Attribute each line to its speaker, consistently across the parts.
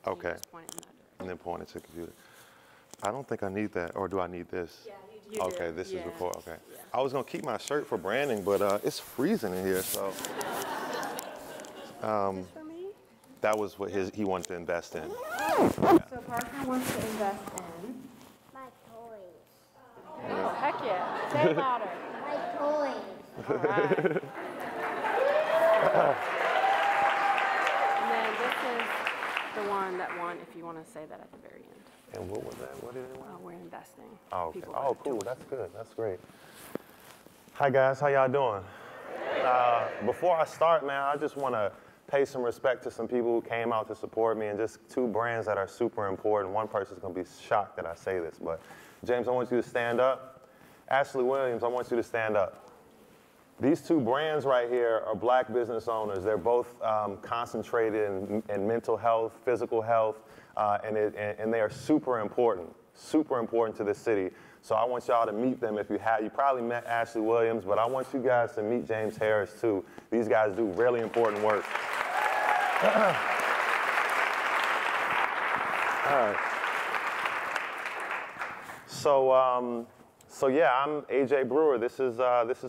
Speaker 1: Okay.
Speaker 2: You just point it in that direction.
Speaker 1: And then point it to the computer. I don't think I need that, or do I need this?
Speaker 2: Yeah, you
Speaker 1: okay,
Speaker 2: do.
Speaker 1: this
Speaker 2: Yeah.
Speaker 1: is record. Okay.
Speaker 2: Yeah.
Speaker 1: I was gonna keep my shirt for branding, but it's freezing in here, so.
Speaker 2: This for me?
Speaker 1: That was what he wanted to invest in.
Speaker 2: So Parker wants to invest in.
Speaker 3: My toys.
Speaker 2: Oh, heck yeah. Say it louder.
Speaker 3: My toys.
Speaker 2: All right. And then this is the one that won, if you want to say that at the very end.
Speaker 1: And what was that? What did it win?
Speaker 2: We're investing.
Speaker 1: Oh, okay.
Speaker 2: People
Speaker 1: Oh,
Speaker 2: buy
Speaker 1: cool.
Speaker 2: toys.
Speaker 1: That's good. That's great. Hi, guys. How y'all doing? Before I start, man, I just want to pay some respect to some people who came out to support me, and just two brands that are super important. One person's going to be shocked that I say this, but James, I want you to stand up. Ashley Williams, I want you to stand up. These two brands right here are black business owners. They're both concentrated in mental health, physical health, and they are super important to this city. So I want y'all to meet them if you have. You probably met Ashley Williams, but I want you guys to meet James Harris too. These guys do really important work. All right. So yeah, I'm Ajay Brewer. This is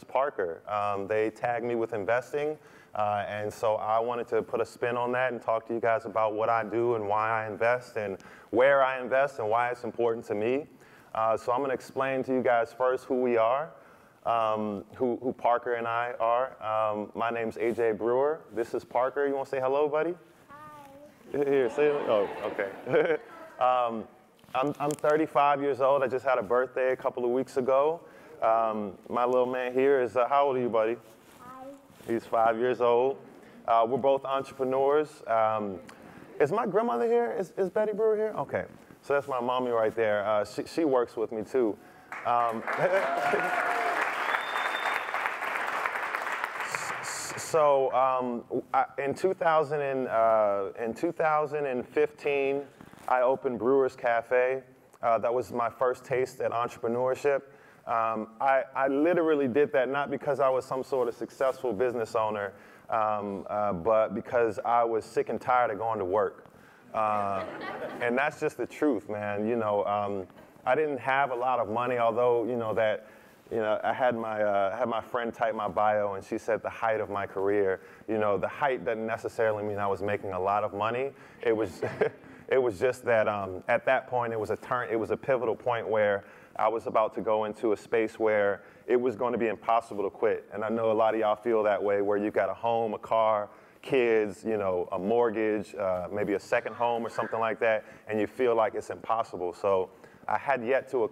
Speaker 1: Parker. They tagged me with investing, and so I wanted to put a spin on that and talk to you guys about what I do and why I invest and where I invest and why it's important to me. So I'm going to explain to you guys first who we are, who Parker and I are. My name's Ajay Brewer. This is Parker. You want to say hello, buddy?
Speaker 3: Hi.
Speaker 1: Here, say it. Oh, okay. I'm 35 years old. I just had a birthday a couple of weeks ago. My little man here is, how old are you, buddy?
Speaker 3: 5.
Speaker 1: He's 5 years old. We're both entrepreneurs. Is my grandmother here? Is Betty Brewer here? Okay. So that's my mommy right there. She works with me too. In 2015, I opened Brewer's Cafe. That was my first taste at entrepreneurship. I literally did that not because I was some sort of successful business owner, but because I was sick and tired of going to work. And that's just the truth, man. You know, I didn't have a lot of money, although, I had my friend type my bio, and she said the height of my career. You know, the height doesn't necessarily mean I was making a lot of money. It was, it was just that at that point, it was a pivotal point where I was about to go into a space where it was going to be impossible to quit. And I know a lot of y'all feel that way, where you've got a home, a car, kids, a mortgage, maybe a second home or something like that, and you feel like it's impossible. So I had yet to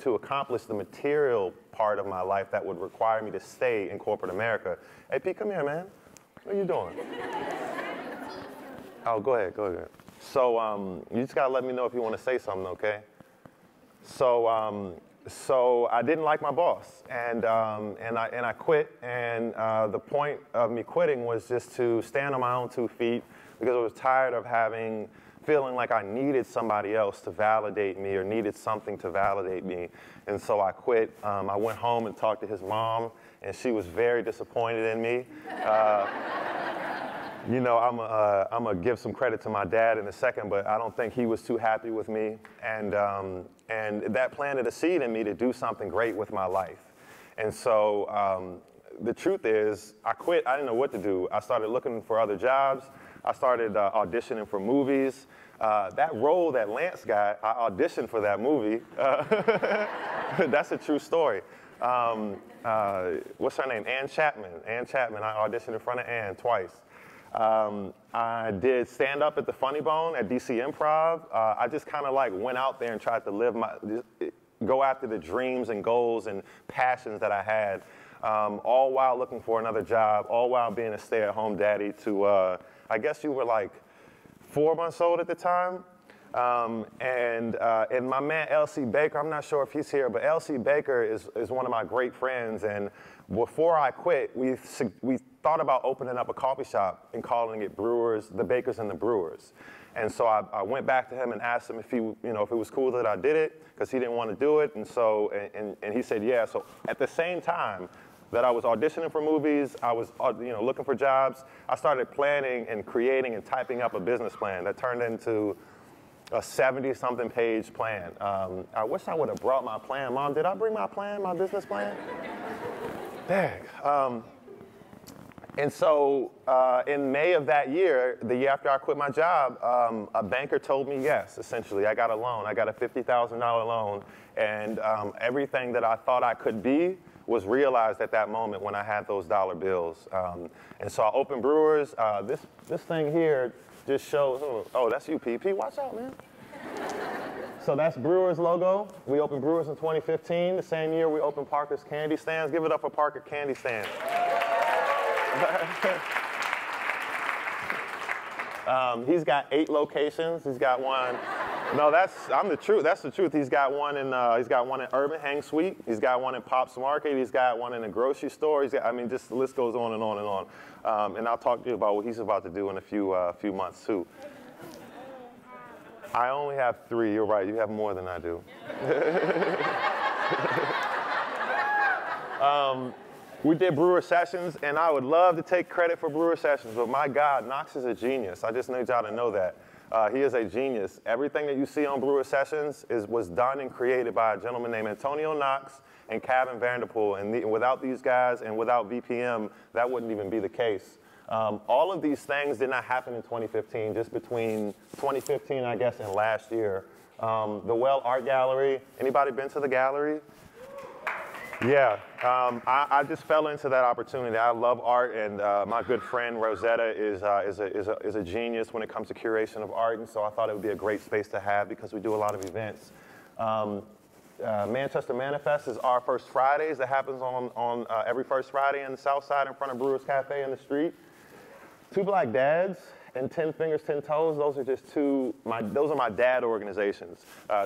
Speaker 1: accomplish the material part of my life that would require me to stay in corporate America. Hey, Pete, come here, man. What are you doing? Oh, go ahead. So you just gotta let me know if you want to say something, okay? So I didn't like my boss, and I quit. And the point of me quitting was just to stand on my own 2 feet, because I was tired of feeling like I needed somebody else to validate me or needed something to validate me. And so I quit. I went home and talked to his mom, and she was very disappointed in me. I'm gonna give some credit to my dad in a second, but I don't think he was too happy with me. And that planted a seed in me to do something great with my life. And so the truth is, I quit. I didn't know what to do. I started looking for other jobs. I started auditioning for movies. That role that Lance got, I auditioned for that movie. That's a true story. What's her name? Ann Chapman. I auditioned in front of Ann twice. I did stand up at the Funny Bone at DC Improv. I just kind of went out there and tried to go after the dreams and goals and passions that I had, all while looking for another job, all while being a stay-at-home daddy to, I guess you were 4 months old at the time. And my man, L.C. Baker, I'm not sure if he's here, but L.C. Baker is one of my great friends. And before I quit, we thought about opening up a coffee shop and calling it Brewers, the Bakers and the Brewers. And so I went back to him and asked him if if it was cool that I did it, because he didn't want to do it. And so, and he said, yeah. So at the same time, that I was auditioning for movies. I was looking for jobs. I started planning and creating and typing up a business plan that turned into a 70-something page plan. I wish I would have brought my plan. Mom, did I bring my plan, my business plan? Dang. And so in May of that year, the year after I quit my job, a banker told me yes, essentially. I got a loan. I got a $50,000 loan. And everything that I thought I could be was realized at that moment when I had those dollar bills. And so I opened Brewers. This thing here just shows, oh, that's you, PP. Watch out, man. So that's Brewers logo. We opened Brewers in 2015. The same year we opened Parker's Candy Stands. Give it up for Parker Candy Stands. He's got 8 locations. He's got one. No, I'm the truth. That's the truth. He's got one in Urban Hang Suite. He's got one in Pops Market. He's got one in a grocery store. Just the list goes on and on and on. And I'll talk to you about what he's about to do in a few months too. I only have 3. You're right. You have more than I do. We did Brewer Sessions, and I would love to take credit for Brewer Sessions, but my God, Knox is a genius. I just need y'all to know that. He is a genius. Everything that you see on Brewer Sessions was done and created by a gentleman named Antonio Knox and Kevin Vanderpool. And without these guys and without VPM, that wouldn't even be the case. All of these things did not happen in 2015, just between 2015, I guess, and last year. The Well Art Gallery, anybody been to the gallery? Yeah, I just fell into that opportunity. I love art, and my good friend Rosetta is a genius when it comes to curation of art, and so I thought it would be a great space to have because we do a lot of events. Manchester Manifest is our First Fridays. That happens on every first Friday in the South Side in front of Brewers Cafe in the street. Two Black Dads and 10 Fingers, 10 Toes, those are just those are my dad organizations.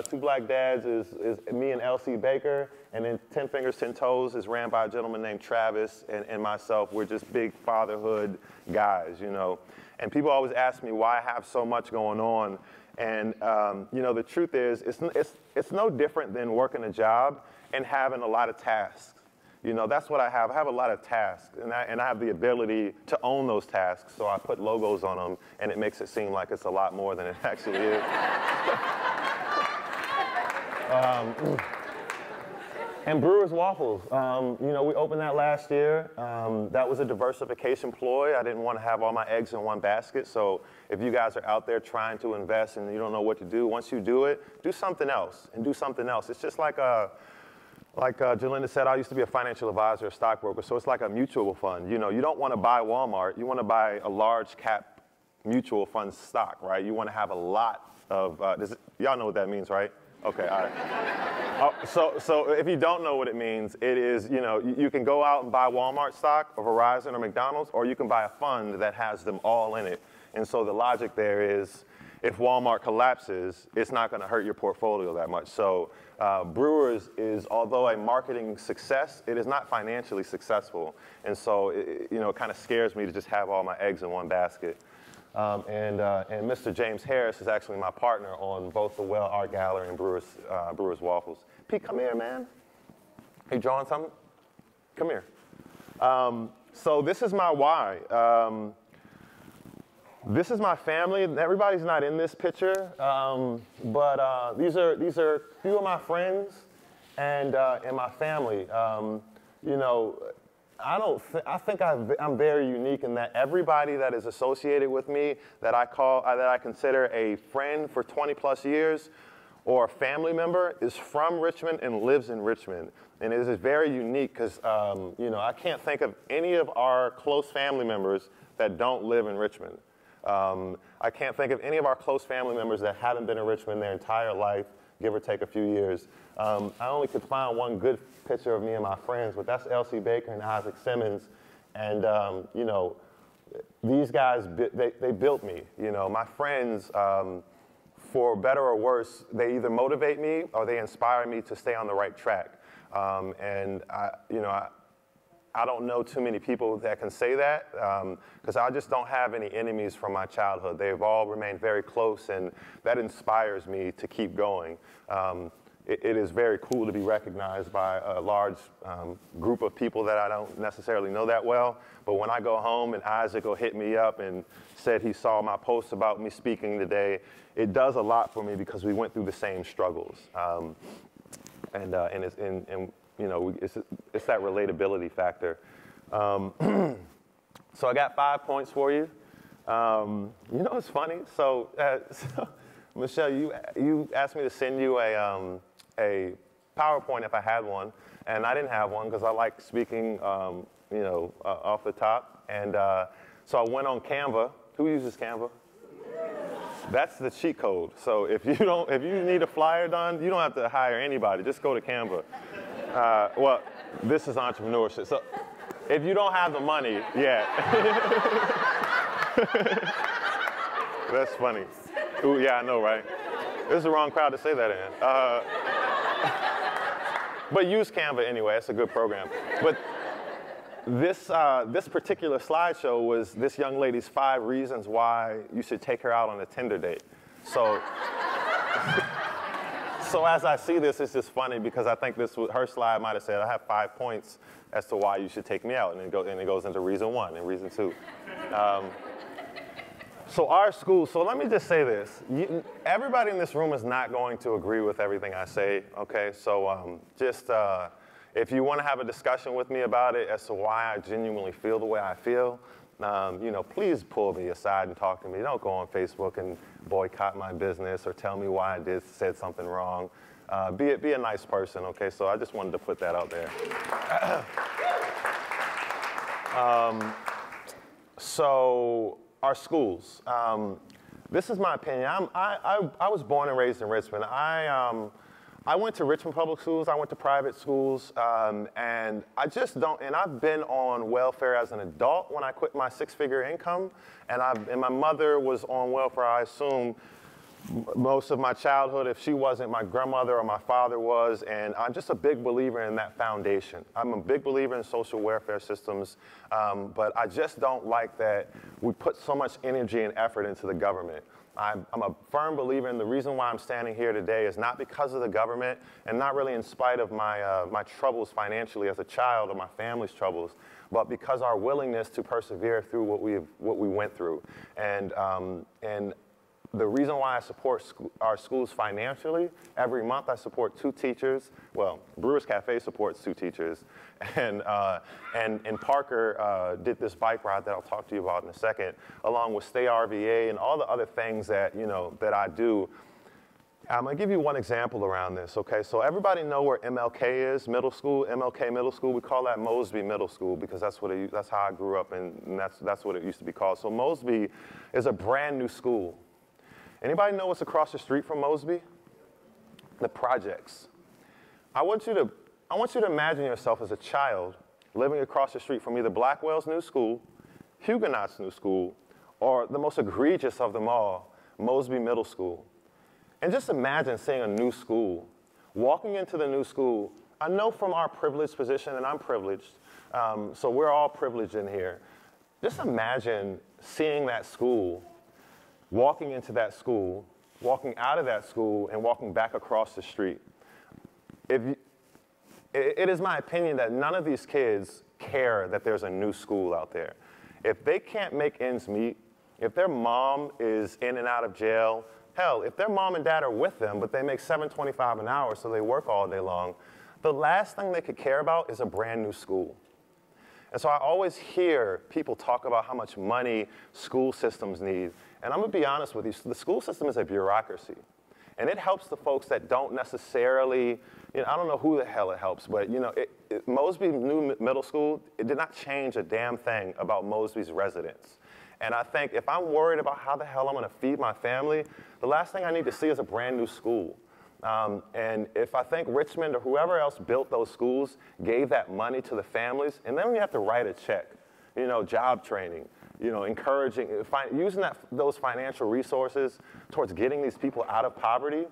Speaker 1: Two Black Dads is me and L.C. Baker, and then 10 Fingers, 10 Toes is ran by a gentleman named Travis and myself. We're just big fatherhood guys, you know. And people always ask me why I have so much going on. And, the truth is, it's no different than working a job and having a lot of tasks. You know, that's what I have. I have a lot of tasks, and I have the ability to own those tasks, so I put logos on them, and it makes it seem like it's a lot more than it actually is. And Brewers Waffles, we opened that last year. That was a diversification ploy. I didn't want to have all my eggs in one basket, so if you guys are out there trying to invest and you don't know what to do, once you do it, do something else, and do something else. It's just like Jalinda said, I used to be a financial advisor, a stockbroker, so it's like a mutual fund. You know, you don't want to buy Walmart. You want to buy a large cap mutual fund stock, right? You want to have a lot of, y'all know what that means, right? Okay, all right. So if you don't know what it means, it is, you can go out and buy Walmart stock or Verizon or McDonald's, or you can buy a fund that has them all in it. And so the logic there is, if Walmart collapses, it's not going to hurt your portfolio that much. So Brewers is, although a marketing success, it is not financially successful. And so it kind of scares me to just have all my eggs in one basket. And Mr. James Harris is actually my partner on both the Well Art Gallery and Brewers Waffles. Pete, come here, man. Are you drawing something? Come here. So this is my why. This is my family. Everybody's not in this picture, but these are a few of my friends and my family. I think I'm very unique in that everybody that is associated with me that I consider a friend for 20 plus years or a family member is from Richmond and lives in Richmond. And it is very unique because, I can't think of any of our close family members that don't live in Richmond. I can't think of any of our close family members that haven't been in Richmond their entire life, give or take a few years. I only could find one good picture of me and my friends, but that's L.C. Baker and Isaac Simmons. And, these guys, they built me. My friends, for better or worse, they either motivate me or they inspire me to stay on the right track. I don't know too many people that can say that because I just don't have any enemies from my childhood. They've all remained very close, and that inspires me to keep going. it is very cool to be recognized by a large group of people that I don't necessarily know that well. But when I go home and Isaac will hit me up and said he saw my post about me speaking today, it does a lot for me because we went through the same struggles. And you know, it's that relatability factor. So I got 5 points for you. You know, it's funny. So Michelle, you asked me to send you a PowerPoint if I had one, and I didn't have one because I like speaking, you know, off the top. And so I went on Canva. Who uses Canva? That's the cheat code. So if you need a flyer done, you don't have to hire anybody. Just go to Canva. Well, this is entrepreneurship. So if you don't have the money, yeah. That's funny. Ooh, yeah, I know, right? This is the wrong crowd to say that in. But use Canva anyway. It's a good program. But this particular slideshow was this young lady's 5 reasons why you should take her out on a Tinder date. So, so as I see this, it's just funny because I think her slide might have said, I have 5 points as to why you should take me out. And it goes into reason 1 and reason 2. So our school, so let me just say this. Everybody in this room is not going to agree with everything I say, okay? So if you want to have a discussion with me about it as to why I genuinely feel the way I feel, you know, please pull me aside and talk to me. Don't go on Facebook and boycott my business or tell me why I said something wrong. Be a nice person, okay? So I just wanted to put that out there. So our schools. This is my opinion. I was born and raised in Richmond. I went to Richmond Public Schools. I went to private schools, and I just don't. And I've been on welfare as an adult when I quit my 6-figure income, and my mother was on welfare. I assume most of my childhood. If she wasn't, my grandmother or my father was, and I'm just a big believer in that foundation. I'm a big believer in social welfare systems, but I just don't like that we put so much energy and effort into the government. I'm a firm believer in the reason why I'm standing here today is not because of the government and not really in spite of my troubles financially as a child or my family's troubles, but because our willingness to persevere through what we went through. And the reason why I support our schools financially, every month I support 2 teachers. Well, Brewer's Cafe supports 2 teachers. And Parker did this bike ride that I'll talk to you about in a second, along with Stay RVA and all the other things that, you know, that I do. I'm going to give you one example around this, okay? So everybody know where MLK is, middle school, MLK Middle School. We call that Mosby Middle School because that's how I grew up, and that's what it used to be called. So Mosby is a brand new school. Anybody know what's across the street from Mosby? The projects. I want you to imagine yourself as a child living across the street from either Blackwell's new school, Huguenot's new school, or the most egregious of them all, Mosby Middle School. And just imagine seeing a new school, walking into the new school. I know from our privileged position, and I'm privileged, so we're all privileged in here. Just imagine seeing that school, walking into that school, walking out of that school, and walking back across the street. It is my opinion that none of these kids care that there's a new school out there. If they can't make ends meet, if their mom is in and out of jail, hell, if their mom and dad are with them, but they make $7.25 an hour, so they work all day long, the last thing they could care about is a brand new school. And so I always hear people talk about how much money school systems need. And I'm going to be honest with you, the school system is a bureaucracy. And it helps the folks that don't necessarily, you know, I don't know who the hell it helps, but you know, Mosby New Middle School, it did not change a damn thing about Mosby's residents. And I think if I'm worried about how the hell I'm going to feed my family, the last thing I need to see is a brand new school. And if I think Richmond or whoever else built those schools gave that money to the families, and then we have to write a check, you know, job training, you know, encouraging, using those financial resources towards getting these people out of poverty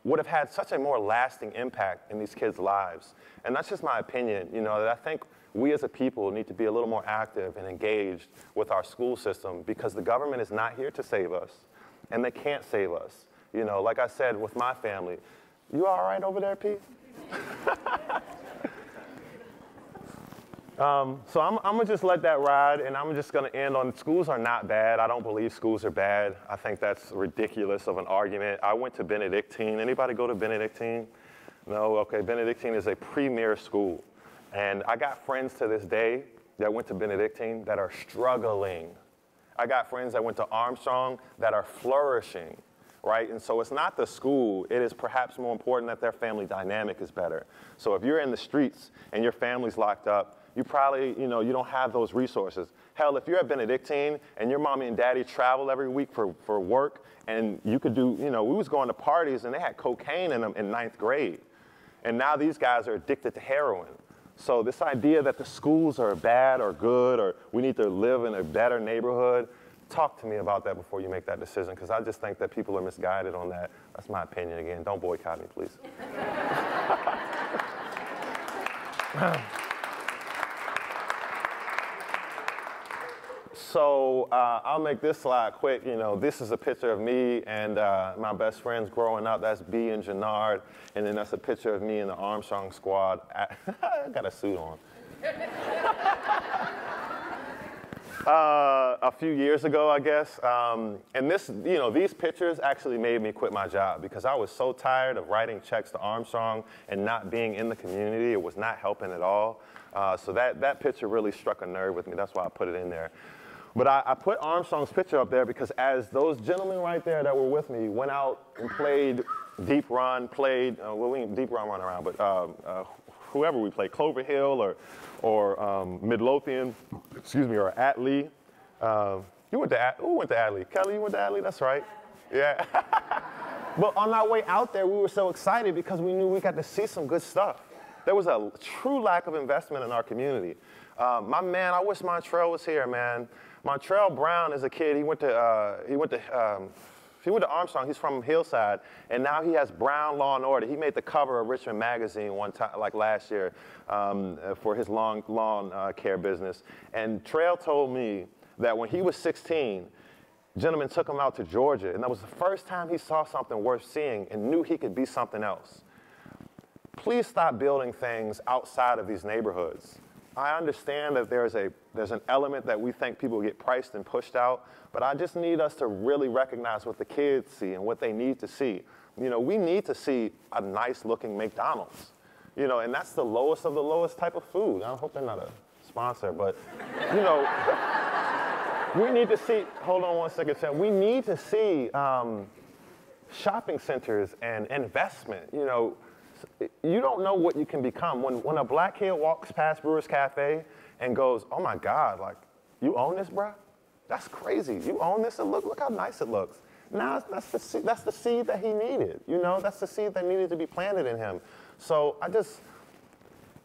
Speaker 1: would have had such a more lasting impact in these kids' lives. And that's just my opinion, you know, that I think we as a people need to be a little more active and engaged with our school system because the government is not here to save us, and they can't save us. You know, like I said with my family, You all right over there, Pete? So I'm gonna just let that ride, and I'm just gonna end on schools are not bad. I don't believe schools are bad. I think that's ridiculous of an argument. I went to Benedictine. Anybody go to Benedictine? No? Okay, Benedictine is a premier school. And I got friends to this day that went to Benedictine that are struggling. I got friends that went to Armstrong that are flourishing, right? And so it's not the school. It is perhaps more important that their family dynamic is better. So if you're in the streets and your family's locked up, you probably, you don't have those resources. Hell, if you're at Benedictine and your mommy and daddy travel every week for work, and you could do, we was going to parties and they had cocaine in them in 9th grade. And now these guys are addicted to heroin. So this idea that the schools are bad or good or we need to live in a better neighborhood, talk to me about that before you make that decision, because I just think that people are misguided on that. That's my opinion again. Don't boycott me, please. So I'll make this slide quick. This is a picture of me and my best friends growing up. That's B and Jannard. And then that's a picture of me and the Armstrong squad. I got a suit on. A few years ago, I guess. And this, these pictures actually made me quit my job because I was so tired of writing checks to Armstrong and not being in the community. It was not helping at all. So that picture really struck a nerve with me. That's why I put it in there. But I put Armstrong's picture up there because as those gentlemen right there that were with me went out and played Deep Run, well, we didn't Deep Run run around, but whoever we played, Clover Hill or Midlothian, or Atlee. Who went to Atlee? Kelly, you went to Atlee? That's right. Yeah. But on our way out there, we were so excited because we knew we got to see some good stuff. There was a true lack of investment in our community. My man, I wish Montrell was here, man. Montrell Brown is a kid. He went to Armstrong. He's from Hillside, and now he has Brown Law and Order. He made the cover of Richmond Magazine one time, like last year, for his lawn care business. And Trail told me that when he was 16, gentlemen took him out to Georgia, and that was the first time he saw something worth seeing and knew he could be something else. Please stop building things outside of these neighborhoods. I understand that there's an element that we think people get priced and pushed out, but I just need us to really recognize what the kids see and what they need to see. We need to see a nice looking McDonald's, and that's the lowest of the lowest type of food. I hope they're not a sponsor, but, we need to see, hold on one second, Sam. We need to see shopping centers and investment, You don't know what you can become. When a black kid walks past Brewer's Cafe and goes, oh my God, like, you own this, bruh? That's crazy. You own this? And look how nice it looks. Now that's the seed that he needed. That's the seed that needed to be planted in him. So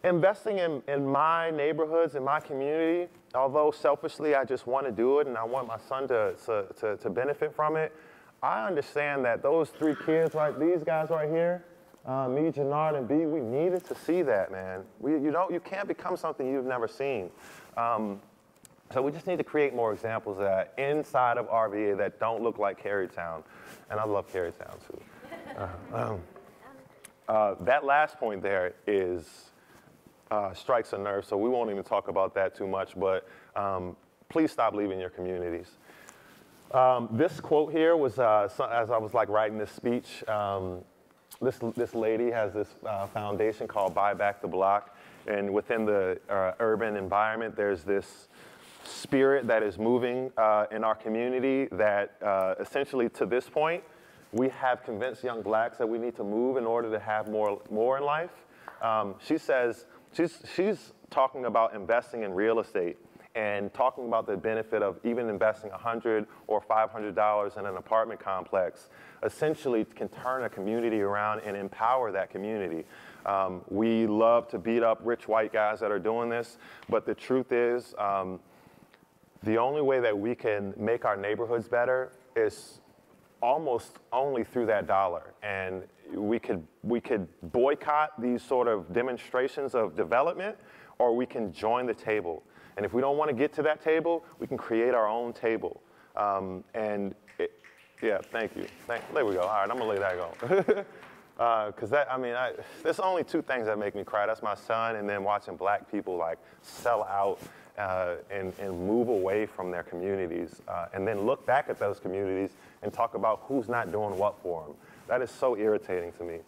Speaker 1: investing in my neighborhoods, in my community, although selfishly I just want to do it and I want my son to benefit from it, I understand that those three kids, these guys right here, me, Jannard, and B, we needed to see that, man. You can't become something you've never seen. So we just need to create more examples of that inside of RVA that don't look like Carytown. And I love Carytown, too. That last point there strikes a nerve, so we won't even talk about that too much, but please stop leaving your communities. This quote here was, as I was writing this speech, this lady has this foundation called Buy Back the Block, and within the urban environment, there's this spirit that is moving in our community that essentially to this point, we have convinced young blacks that we need to move in order to have more in life. She says, she's talking about investing in real estate and talking about the benefit of even investing $100 or $500 in an apartment complex essentially can turn a community around and empower that community. We love to beat up rich white guys that are doing this, but the truth is the only way that we can make our neighborhoods better is almost only through that dollar. And we could boycott these sort of demonstrations of development, or we can join the table. And if we don't want to get to that table, we can create our own table. Yeah, thank you. There we go. All right, I'm going to let that Because there's only two things that make me cry. That's my son, and then watching black people like sell out and move away from their communities, and then look back at those communities and talk about who's not doing what for them. That is so irritating to me.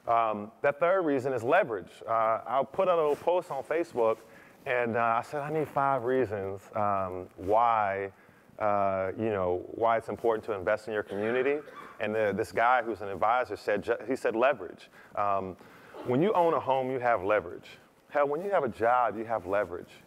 Speaker 1: That third reason is leverage. I'll put a little post on Facebook, and I said I need 5 reasons why it's important to invest in your community. And this guy who's an advisor said leverage. When you own a home, you have leverage. Hell, when you have a job, you have leverage.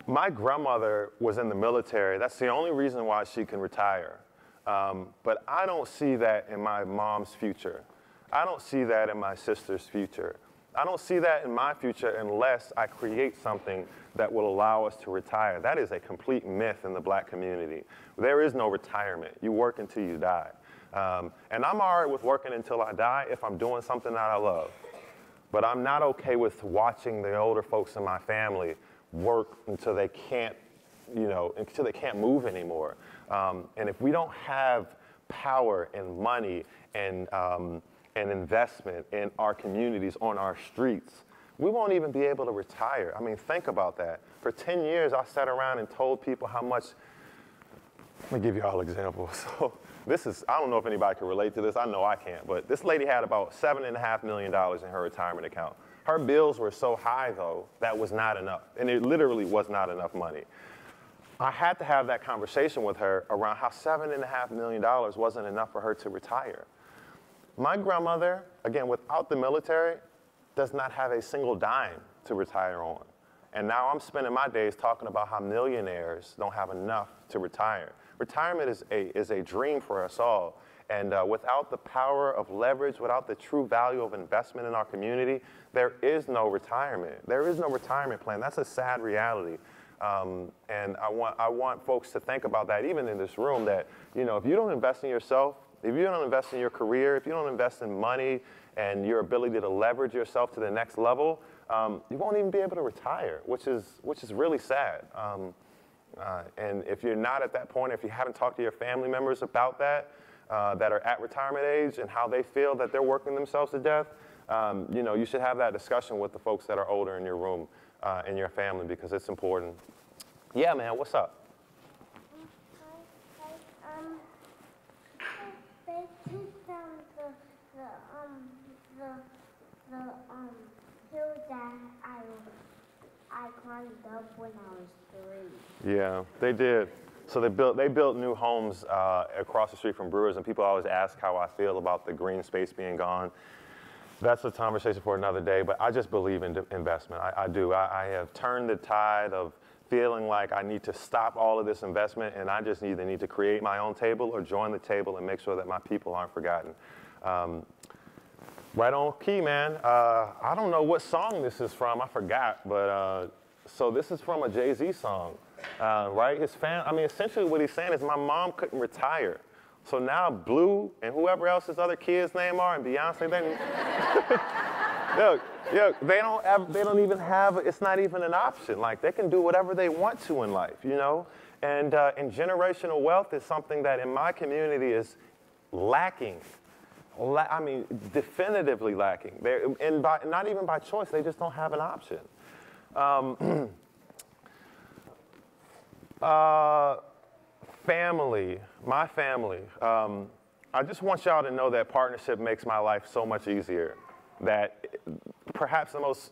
Speaker 1: My grandmother was in the military. That's the only reason why she can retire. But I don't see that in my mom's future. I don't see that in my sister's future. I don't see that in my future unless I create something that will allow us to retire. That is a complete myth in the black community. There is no retirement. You work until you die. And I'm all right with working until I die if I'm doing something that I love. But I'm not okay with watching the older folks in my family work until they can't, until they can't move anymore. And if we don't have power and money and investment in our communities, on our streets, we won't even be able to retire. I mean, think about that. For 10 years, I sat around and told people how much. Let me give you all examples. So I don't know if anybody can relate to this. I know I can't. But this lady had about $7.5 million in her retirement account. Her bills were so high, though, that was not enough. And it literally was not enough money. I had to have that conversation with her around how $7.5 million wasn't enough for her to retire. My grandmother, again, without the military, does not have a single dime to retire on. And now I'm spending my days talking about how millionaires don't have enough to retire. Retirement is a dream for us all. And without the power of leverage, without the true value of investment in our community, there is no retirement. There is no retirement plan. That's a sad reality. And I want folks to think about that, even in this room, that if you don't invest in yourself, if you don't invest in your career, if you don't invest in money and your ability to leverage yourself to the next level, you won't even be able to retire, which is really sad. And if you're not at that point, if you haven't talked to your family members about that are at retirement age and how they feel that they're working themselves to death, you should have that discussion with the folks that are older in your room, in your family, because it's important. Yeah, man, what's up?
Speaker 3: They took down the hill that I climbed up when I was 3.
Speaker 1: Yeah, they did. So they built new homes across the street from Brewers, and people always ask how I feel about the green space being gone. That's a conversation for another day, but I just believe in investment. I do. I have turned the tide of feeling like I need to stop all of this investment, and I just either need to create my own table or join the table and make sure that my people aren't forgotten. Right on key, man. I don't know what song this is from. I forgot, but so this is from a Jay-Z song, right? Essentially what he's saying is my mom couldn't retire. So now Blue and whoever else his other kids' name are, and Beyonce, they don't even have, it's not even an option. Like, they can do whatever they want to in life, And generational wealth is something that in my community is lacking. Definitively lacking. Not even by choice, they just don't have an option. Family, my family. I just want y'all to know that partnership makes my life so much easier. That perhaps the most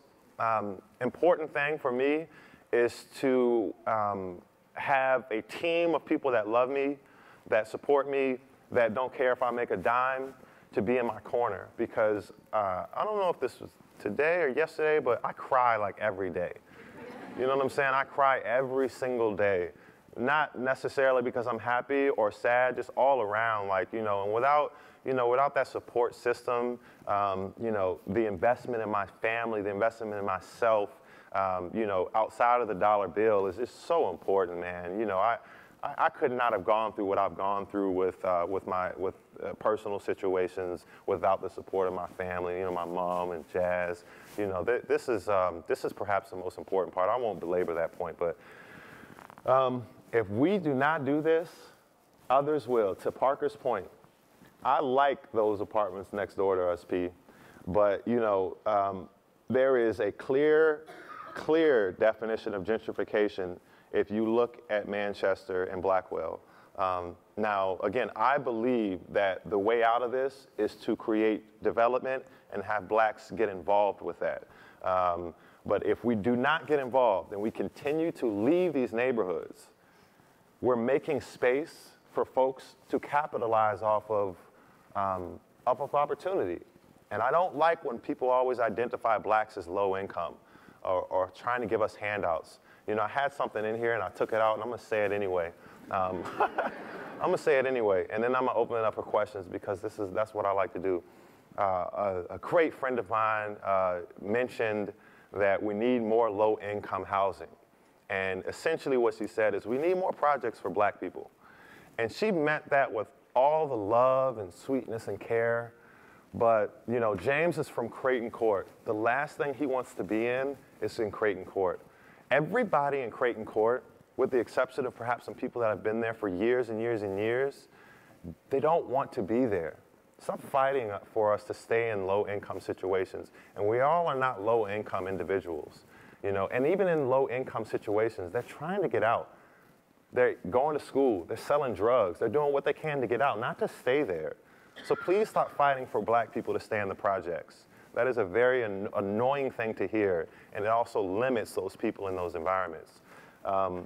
Speaker 1: important thing for me is to have a team of people that love me, that support me, that don't care if I make a dime, to be in my corner. Because I don't know if this was today or yesterday, but I cry like every day. You know what I'm saying? I cry every single day. Not necessarily because I'm happy or sad, just all around, and without that support system, the investment in my family, the investment in myself, outside of the dollar bill is just so important, man. I could not have gone through what I've gone through with personal situations without the support of my family, my mom and Jazz. This is perhaps the most important part. I won't belabor that point, but if we do not do this, others will. To Parker's point, I like those apartments next door to us, P. But, you know, there is a clear definition of gentrification if you look at Manchester and Blackwell. Now, again, I believe that the way out of this is to create development and have blacks get involved with that. But if we do not get involved and we continue to leave these neighborhoods, we're making space for folks to capitalize off of opportunity. And I don't like when people always identify blacks as low income or trying to give us handouts. You know, I had something in here and I took it out and I'm gonna say it anyway. I'm gonna say it anyway, and then I'm gonna open it up for questions because that's what I like to do. A great friend of mine mentioned that we need more low-income housing. And essentially what she said is we need more projects for black people. And she meant that with all the love and sweetness and care. But, you know, James is from Creighton Court. The last thing he wants to be in is in Creighton Court. Everybody in Creighton Court, with the exception of perhaps some people that have been there for years and years and years, they don't want to be there. Stop fighting for us to stay in low-income situations. And we all are not low-income individuals, you know. And even in low-income situations, they're trying to get out. They're going to school. They're selling drugs. They're doing what they can to get out, not to stay there. So please stop fighting for black people to stay in the projects. That is a very annoying thing to hear, and it also limits those people in those environments. Yeah,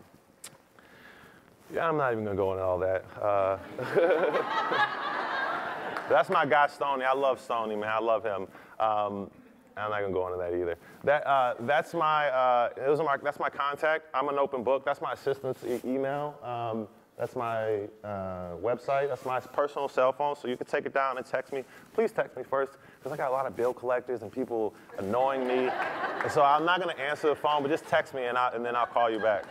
Speaker 1: I'm not even gonna go into all that. That's my guy, Stoney. I love Stoney, man. I love him. I'm not gonna go into that either. That's my contact. I'm an open book. That's my assistant's email. That's my website. That's my personal cell phone, so you can take it down and text me. Please text me first, because I got a lot of bill collectors and people annoying me. And so I'm not gonna answer the phone, but just text me and then I'll call you back.